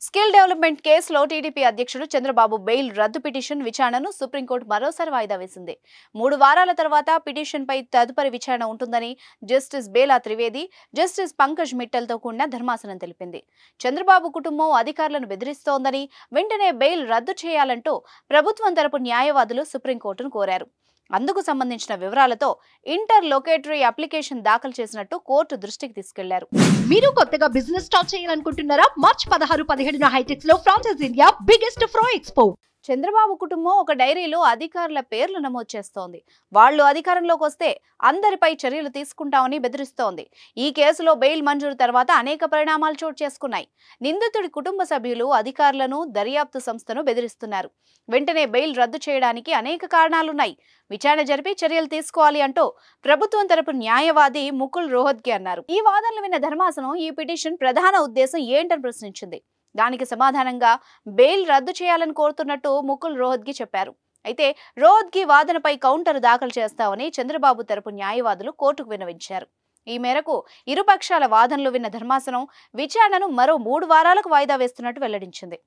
Skill development కేసులో TDP అధ్యక్షుడు Chandrababu bail రద్దు పిటిషన్ విచారణను సుప్రీంకోర్టు మరోసారి వాయిదా వేసింది. 3 వారాల తర్వాత పిటిషన్పై తదుపరి విచారణ ఉంటుందని జస్టిస్ బేలా త్రివేది, జస్టిస్ పంకజ్ మిట్టల్తో కూడిన ధర్మాసనం తెలిపింది. చంద్రబాబు కుటుంబం అధికారులను బెదిరిస్తోందని, వెంటనే బెయిల్ రద్దు చేయాలంటూ ప్రభుత్వం తరపు న్యాయవాదులు సుప్రీంకోర్టును కోరారు. అందుకు సంబంధించిన వివరాలతో ఇంటర్లోకేటరీ అప్లికేషన్ దాఖలు చేసినట్టు కోర్టు దృష్టికి తీసుకెళ్లారు. మీరు కొత్తగా బిజినెస్ స్టార్ట్ చేయాలనుకుంటున్నారా? మార్చి 16-17 హైటెక్స్ లో franchise India biggest ఫ్రో expo. Chandrababu కుటుంబం ఒక డైరీలో అధికారుల పేర్లు నమోదు చేస్తోంది. వాళ్లు అధికారంలోకి వస్తే అందరిపై చర్యలు తీసుకుంటామని బెదిరిస్తోంది. ఈ కేసులో బెయిల్ మంజూరు తర్వాత అనేక పరిణామాలు చోటు చేసుకున్నాయి. నిందితుడి కుటుంబ సభ్యులు అధికారులను, దర్యాప్తు సంస్థను బెదిరిస్తున్నారు. వెంటనే బెయిల్ రద్దు చేయడానికి అనేక కారణాలున్నాయి. విచారణ జరిపి చర్యలు తీసుకోవాలి అంటూ ప్రభుత్వం తరపు న్యాయవాది ముకుల్ రోహత్గి అన్నారు. ఈ వాదనలు విన్న ధర్మాసనం ఈ పిటిషన్ ప్రధాన ఉద్దేశం ఏంటని ప్రశ్నించింది. దానికి సమాధానంగా బెయిల్ రద్దు చేయాలని కోరుతున్నట్టు ముకుల్ రోహత్గి చెప్పారు. అయితే రోహత్గి వాదనపై కౌంటర్ దాఖలు చేస్తామని చంద్రబాబు తరపు న్యాయవాదులు కోర్టుకు విన్నవించారు. ఈ మేరకు ఇరుపక్షాల వాదనలు విన్న ధర్మాసనం విచారణను మరో 3 వారాలకు వాయిదా వేస్తున్నట్టు వెల్లడించింది.